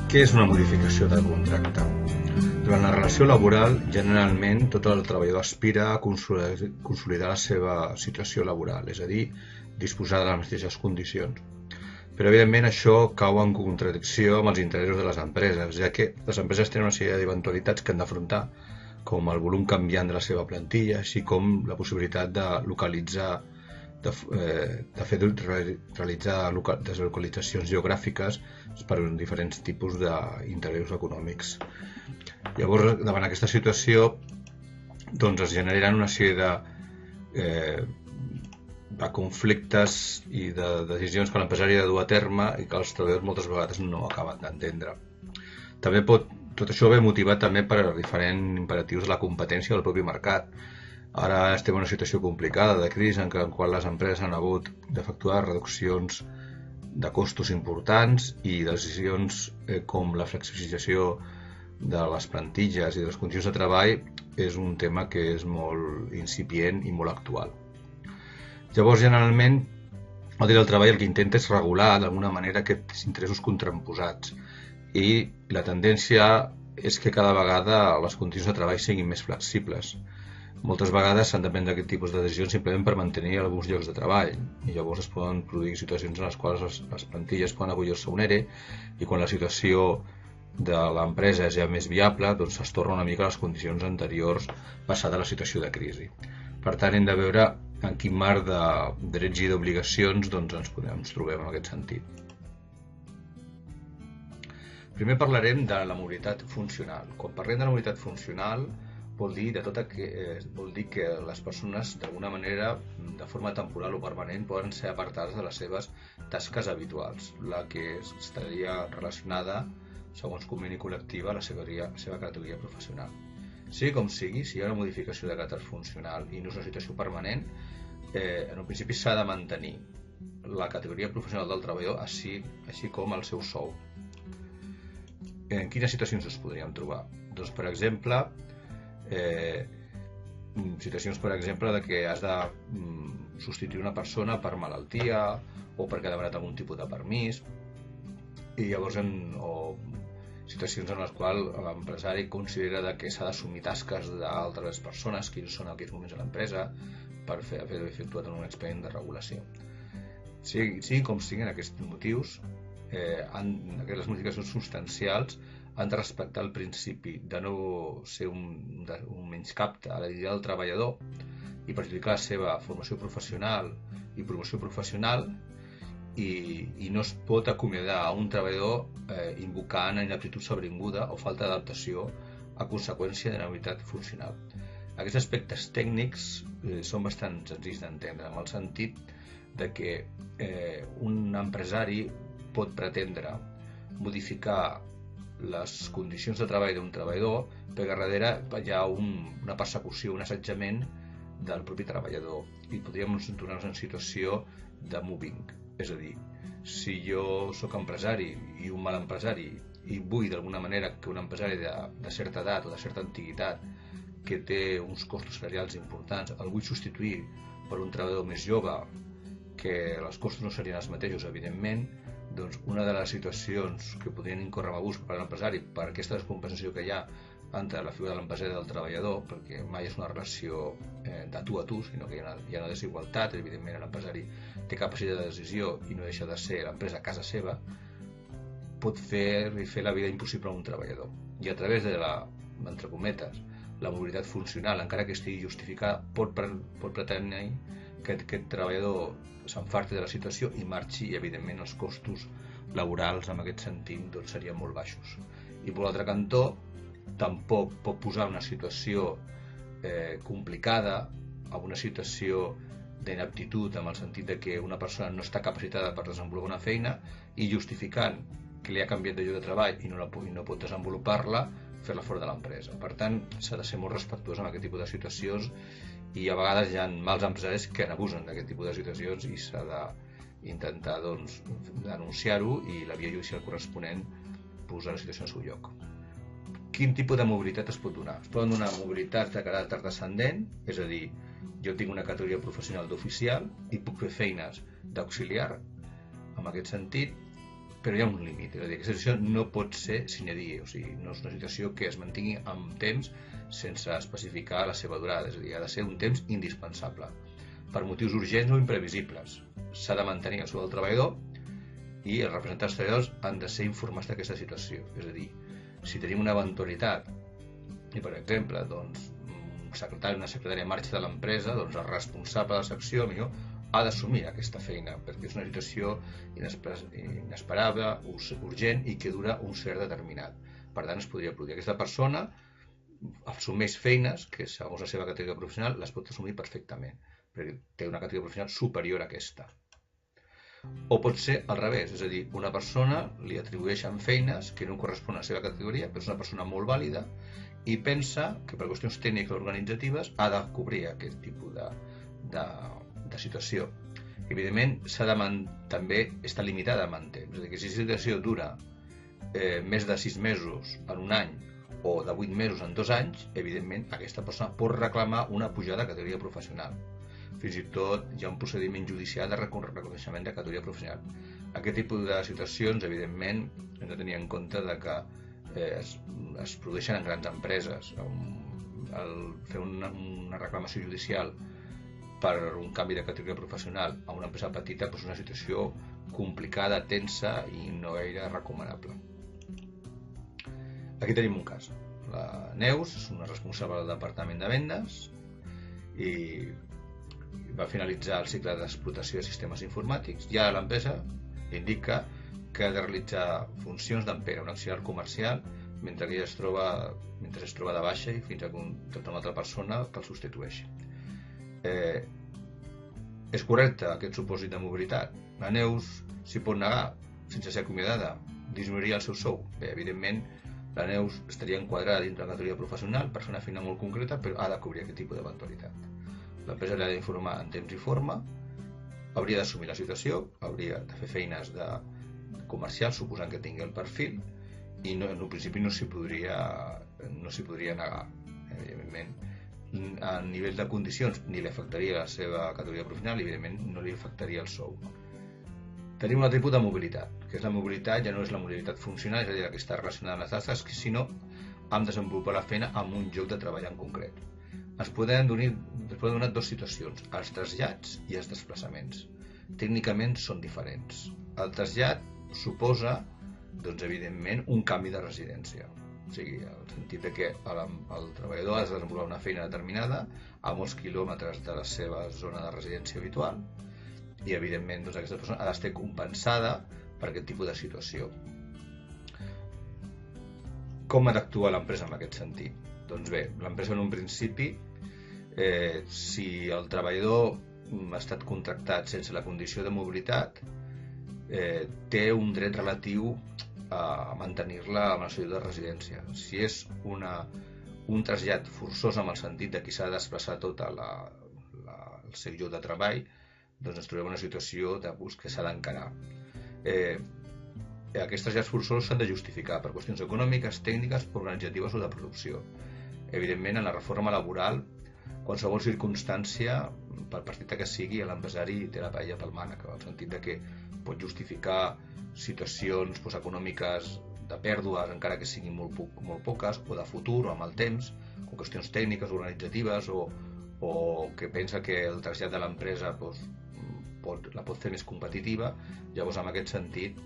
Què és una modificació de contracte? Durant la relació laboral, generalment, tot el treballador aspira a consolidar la seva situació laboral, és a dir, disposar de les mateixes condicions. Però, evidentment, això cau en contradicció amb els interessos de les empreses, ja que les empreses tenen una sèrie d'eventualitats que han d'afrontar, com el volum canviant de la seva plantilla, així com la possibilitat de localitzar realitzar deslocalitzacions geogràfiques per diferents tipus d'interessos econòmics. Llavors, davant aquesta situació, es generen una sèrie de conflictes i de decisions que l'empresari ha de dur a terme i que els treballadors moltes vegades no acaben d'entendre. També tot això ve motivat també per diferents imperatius de la competència del propi mercat. Ara estem en una situació complicada de crisi en la qual les empreses han hagut d'efectuar reduccions de costos importants i decisions com la flexibilització de les plantilles i de les condicions de treball és un tema que és molt incipient i molt actual. Llavors, generalment, el Dret del Treball el que intenta és regular d'alguna manera aquests interessos contraposats i la tendència és que cada vegada les condicions de treball siguin més flexibles. Moltes vegades s'han de prendre aquest tipus de decisions simplement per mantenir alguns llocs de treball i llavors es poden produir situacions en les quals les plantilles poden acollir-se a un ERE i quan la situació de l'empresa és ja més viable, es torna una mica a les condicions anteriors passada la situació de crisi. Per tant, hem de veure en quin marc de drets i d'obligacions ens trobem en aquest sentit. Primer parlarem de la mobilitat funcional. Quan parlem de la mobilitat funcional, vol dir que les persones, d'alguna manera, de forma temporal o permanent, poden ser apartades de les seves tasques habituals, la que estaria relacionada, segons conveni col·lectiva, a la seva categoria professional. Sigui com sigui, si hi ha una modificació de caràcter funcional i no és una situació permanent, en un principi s'ha de mantenir la categoria professional del treballador, així com el seu sou. En quines situacions es podríem trobar? Doncs, per exemple, situacions, per exemple, de que has de substituir una persona per malaltia o perquè ha demanat algun tipus de permís i llavors situacions en les quals l'empresari considera que s'ha d'assumir tasques d'altres persones que són en aquests moments a l'empresa per haver efectuat un expedient de regulació. Sigui com siguin aquests motius, les modificacions substancials han de respectar el principi de no ser un menyscapte a la dignitat del treballador i perjudicar la seva formació professional i promoció professional i no es pot acomiadar a un treballador invocant inaptitud sobrevinguda o falta d'adaptació a conseqüència de l'inhabilitat funcional. Aquests aspectes tècnics són bastant senzills d'entendre, en el sentit de que un empresari pot pretendre modificar les condicions de treball d'un treballador perquè darrere hi ha una persecució, un assetjament del propi treballador i podríem trobar-nos en situació de mobbing. És a dir, si jo sóc empresari i un mal empresari i vull d'alguna manera que un empresari de certa edat o de certa antiguitat que té uns costos salarials importants el vull substituir per un treballador més jove que els costos no serien els mateixos, evidentment, doncs una de les situacions que podrien incórrer en abús per a l'empresari per aquesta descompensació que hi ha entre la figura de l'empresari i del treballador, perquè mai és una relació de tu a tu, sinó que hi ha una desigualtat, evidentment l'empresari té capacitat de decisió i no deixa de ser l'empresa a casa seva, pot fer la vida impossible a un treballador. I a través de entre cometes, la mobilitat funcional, encara que estigui justificada, pot pretendre que aquest treballador s'enfarti de la situació i marxi i evidentment els costos laborals en aquest sentit serien molt baixos. I per l'altre cantó tampoc pot posar una situació complicada, a una situació d'inaptitud en el sentit de que una persona no està capacitada per desenvolupar una feina i justificant que li ha canviat de lloc de treball i no pot desenvolupar-la, fer-la fora de l'empresa. Per tant, s'ha de ser molt respectuós amb aquest tipus de situacions i a vegades hi ha mals empresaris que n'abusen d'aquest tipus de situacions i s'ha d'intentar denunciar-ho i la via judicial corresponent posar la situació al seu lloc. Quin tipus de mobilitat es pot donar? Es poden donar mobilitats de caràcter descendent, és a dir, jo tinc una categoria professional d'oficial i puc fer feines d'auxiliar, en aquest sentit, però hi ha un límit, és a dir, aquesta situació no pot ser sine die, o sigui, no és una situació que es mantingui amb temps sense especificar la seva durada, és a dir, ha de ser un temps indispensable, per motius urgents o imprevisibles. S'ha de mantenir el sou del treballador i els representants treballadors han de ser informats d'aquesta situació, és a dir, si tenim una eventualitat i, per exemple, doncs, una secretària marxa de l'empresa, doncs el responsable de la secció millor ha d'assumir aquesta feina perquè és una situació inesperada, urgent i que dura un cert determinat. Per tant, es podria produir. Aquesta persona assumeix feines que, segons la seva categoria professional, les pot assumir perfectament, perquè té una categoria professional superior a aquesta. O pot ser al revés, és a dir, una persona li atribueixen feines que no corresponen a la seva categoria, però és una persona molt vàlida i pensa que per qüestions tècniques o organitzatives ha de cobrir aquest tipus de situació. Evidentment, també està limitada en temps, és a dir, que si la situació dura més de 6 mesos en un any o de 8 mesos en 2 anys, evidentment aquesta persona pot reclamar una pujada de categoria professional. Fins i tot hi ha un procediment judicial de reconeixement de categoria professional. Aquest tipus de situacions, evidentment, hem de tenir en compte que es produeixen en grans empreses. Fer una reclamació judicial per un canvi de categoria professional a una empresa petita és una situació complicada, tensa i no gaire recomanable. Aquí tenim un cas. La Neus és una responsable del departament de vendes i va finalitzar el cicle d'explotació de sistemes informàtics. Ja l'empresa indica que ha de realitzar funcions d'empera, un auxiliar comercial, mentre ella es troba de baixa i fins a contractar una altra persona que el substitueixi. És correcte aquest supòsit de mobilitat? La Neus s'hi pot negar sense ser acomiadada? Disminuiria el seu sou? Bé, evidentment, la Neus estaria enquadrada dintre la categoria professional per fer una feina molt concreta, però ha de cobrir aquest tipus d'eventualitat. L'empresa l'ha d'informar en temps i forma, hauria d'assumir la situació, hauria de fer feines comercials, suposant que tingui el perfil, i en un principi no s'hi podria negar. Evidentment, a nivell de condicions ni li afectaria la seva categoria professional i evidentment no li afectaria el sou. Tenim un altre tipus de mobilitat, que és la mobilitat, ja no és la mobilitat funcional, és a dir, la que està relacionada amb les tasques, sinó amb desenvolupar la feina en un lloc de treball en concret. Es poden donar dues situacions, els trasllats i els desplaçaments. Tècnicament són diferents. El trasllat suposa, doncs, evidentment, un canvi de residència. O sigui, en el sentit que el treballador ha de desenvolupar una feina determinada a molts quilòmetres de la seva zona de residència habitual i, evidentment, doncs, aquesta persona ha d'estar compensada per aquest tipus de situació. Com ha d'actuar l'empresa en aquest sentit? Doncs bé, l'empresa en un principi, si el treballador ha estat contractat sense la condició de mobilitat, té un dret relatiu a mantenir-la en el seu lloc de residència. Si és un trasllat forçós en el sentit de que s'ha de desplaçar tot el seu lloc de treball, doncs ens trobem en una situació que s'ha d'encarar. Aquests trasllats forçosos s'han de justificar per qüestions econòmiques, tècniques, organitzatives o de producció. Evidentment, en la reforma laboral, qualsevol circumstància, per petita que sigui, l'empresari té la paella pel mànec, en el sentit que pot justificar situacions econòmiques de pèrdues, encara que siguin molt poques, o de futur, o amb el temps, o qüestions tècniques, organitzatives, o que pensa que el trasllat de l'empresa la pot fer més competitiva. Llavors, en aquest sentit,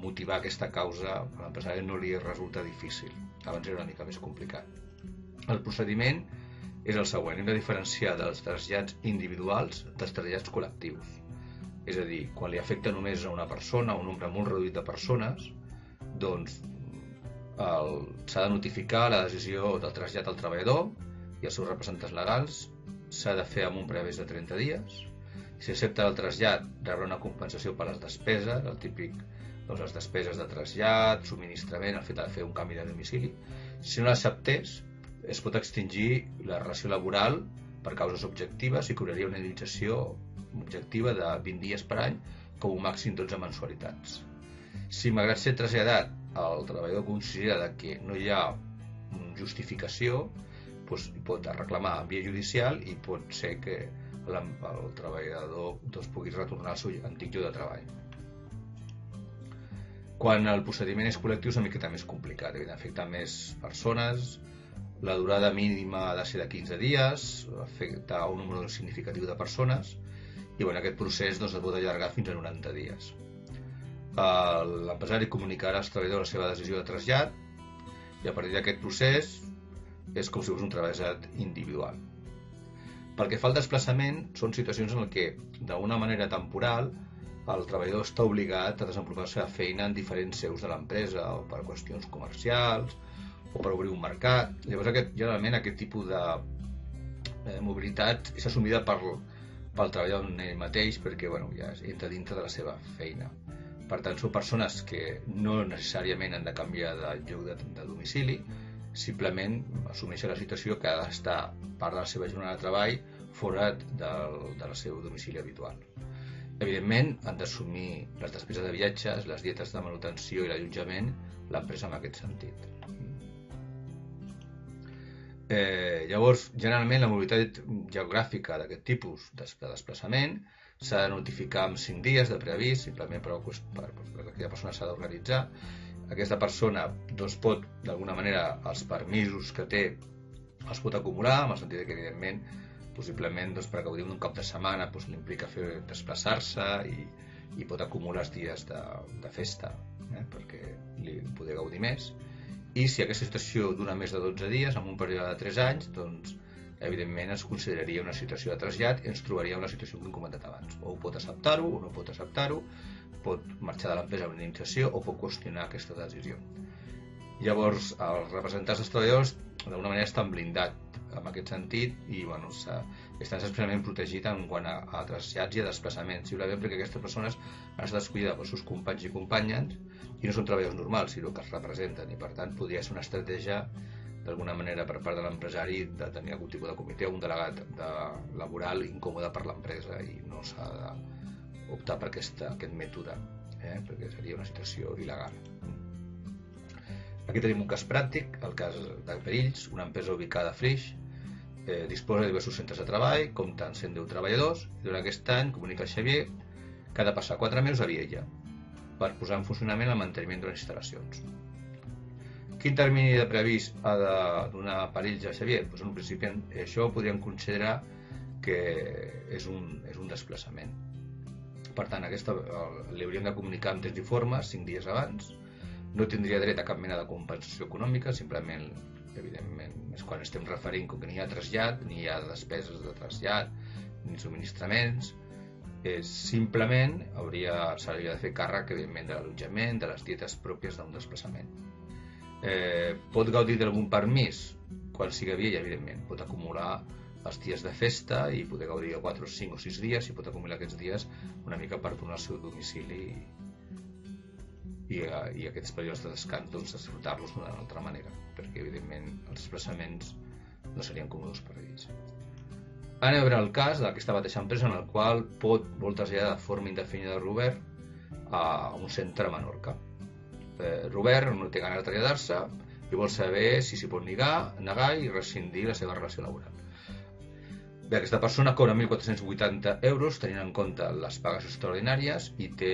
motivar aquesta causa a l'empresari no li resulta difícil. Abans era una mica més complicat. El procediment és el següent. Hem de diferenciar dels trasllats individuals dels trasllats col·lectius. És a dir, quan li afecta només a una persona, un nombre molt reduït de persones, doncs s'ha de notificar la decisió del trasllat al treballador i els seus representants legals. S'ha de fer amb un previst de 30 dies. Si accepta el trasllat, rebrà una compensació per les despeses, el típic, les despeses de trasllat, subministrament, el fet de fer un canvi de domicili. Si no l'acceptés, es pot extingir la relació laboral per causes objectives i cobraria una indemnització objectiva de 20 dies per any, com un màxim 12 mensualitats. Si, malgrat ser traslladat, el treballador considera que no hi ha justificació, pot reclamar en via judicial i pot ser que el treballador pugui retornar al seu antic lloc de treball. Quan el procediment és col·lectiu és una miqueta més complicat, afecta més persones, la durada mínima ha de ser de 15 dies, afecta un número significatiu de persones, i aquest procés es pot allargar fins a 90 dies. L'empresari comunicarà als treballadors la seva decisió de trasllat, i a partir d'aquest procés és com si fos un trasllat individual. Pel que fa al desplaçament, són situacions en què, d'una manera temporal, el treballador està obligat a desenvolupar la seva feina en diferents seus de l'empresa, o per qüestions comercials, o per obrir un mercat. Llavors, generalment, aquest tipus de mobilitat és assumida pel treballador en ell mateix perquè ja entra dintre de la seva feina. Per tant, són persones que no necessàriament han de canviar de lloc de domicili, simplement assumeixen la situació que ha d'estar part de la seva jornada de treball fora del seu domicili habitual. Evidentment, han d'assumir les despeses de viatges, les dietes de manutenció i l'allotjament, l'empresa en aquest sentit. Llavors, generalment, la mobilitat geogràfica d'aquest tipus de desplaçament s'ha de notificar amb 5 dies de preavís, simplement perquè aquella persona s'ha d'organitzar. Aquesta persona pot, d'alguna manera, els permisos que té els pot acumular, en el sentit que, evidentment, possiblement, per gaudir d'un cap de setmana li implica desplaçar-se i pot acumular els dies de festa perquè li pugui gaudir més. I si aquesta situació dura més de 12 dies, en un període de 3 anys, doncs, evidentment, es consideraria una situació de trasllat i ens trobaria una situació que hem comentat abans. O pot acceptar-ho o no pot acceptar-ho, pot marxar de l'empresa amb indemnització o pot qüestionar aquesta decisió. Llavors, els representants dels treballadors, d'alguna manera, estan blindats en aquest sentit i estan especialment protegits en quant a trasllats i a desplaçaments, simplement perquè aquestes persones han estat escollides pels seus companys i companyes i no són treballadors normals, sinó que es representen, i per tant podria ser una estratègia d'alguna manera per part de l'empresari de tenir algun tipus de comitè o un delegat laboral incòmode per l'empresa, i no s'ha d'optar per aquest mètode, perquè seria una situació il·legal. Aquí tenim un cas pràctic, el cas de Perills, una empresa ubicada a Flix, disposa de diversos centres de treball, compta amb 110 treballadors, i durant aquest any comunica al Xavier que ha de passar 4 mesos a Viella per posar en funcionament el manteniment de les instal·lacions. Quin termini de preavís ha de donar Perills a Xavier? En un principi això podríem considerar que és un desplaçament. Per tant, li hauríem de comunicar en temps d'informe 5 dies abans. No tindria dret a cap mena de compensació econòmica, simplement, evidentment, és quan estem referint com que ni hi ha trasllat, ni hi ha despeses de trasllat, ni subministraments, simplement s'hauria de fer càrrec, evidentment, de l'allotjament, de les dietes pròpies d'un desplaçament. Pot gaudir d'algun permís quan sigui a Viella, evidentment, pot acumular els dies de festa i poder gaudir de 4, 5 o 6 dies, i pot acumular aquests dies una mica per tornar al seu domicili i aquests períodes de descans disfrutar-los d'una altra manera, perquè evidentment els desplaçaments no serien còmodes per a ells. Anem a veure el cas d'aquesta mateixa empresa en el qual vol traslladar de forma indefinida Robert a un centre a Menorca. Robert no té ganes de traslladar-se i vol saber si s'hi pot negar i rescindir la seva relació laboral. Bé, aquesta persona cobra 1.480 euros tenint en compte les pagues extraordinàries i té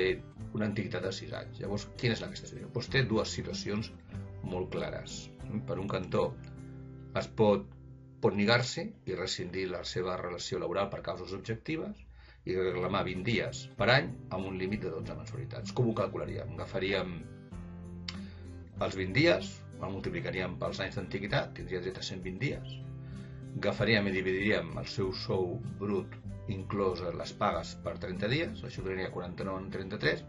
una antiguitat de 6 anys. Llavors, quina és aquesta situació? Doncs té dues situacions molt clares. Per un cantó, es pot negar-se i rescindir la seva relació laboral per causes objectives i reclamar 20 dies per any amb un límit de 12 mensualitats. Com ho calcularíem? Agafaríem els 20 dies, el multiplicaríem pels anys d'antiguitat, tindria dret a 120 dies, agafaríem i dividiríem el seu sou brut inclòs les pagues per 30 dies, això donaria 49 en 33,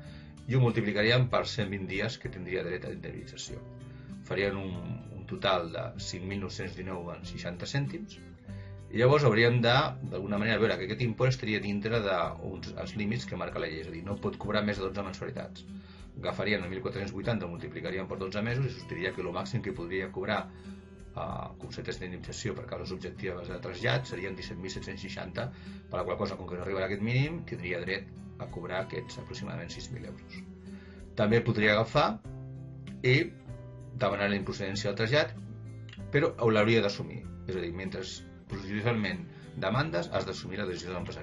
i ho multiplicaríem per 120 dies que tindria dret a indemnització. Farien un total de 5.919 en 60 cèntims, i llavors hauríem d'alguna manera veure que aquest import estaria dintre dels límits que marca la llei, és a dir, no pot cobrar més de 12 mensualitats. Agafarien el 1.480, el multiplicarien per 12 mesos i sortiria que el màxim que podria cobrar conceptes d'indemnització per causes objectives de trasllat serien 17.760, per la qual cosa, com que no arribarà a aquest mínim, tindria dret a cobrar aquests aproximadament 6.000 euros. També podria agafar i demanar la improcedència del trasllat, però l'hauria d'assumir, és a dir, mentre proceduralment demandes, has d'assumir la decisió de l'empresariat.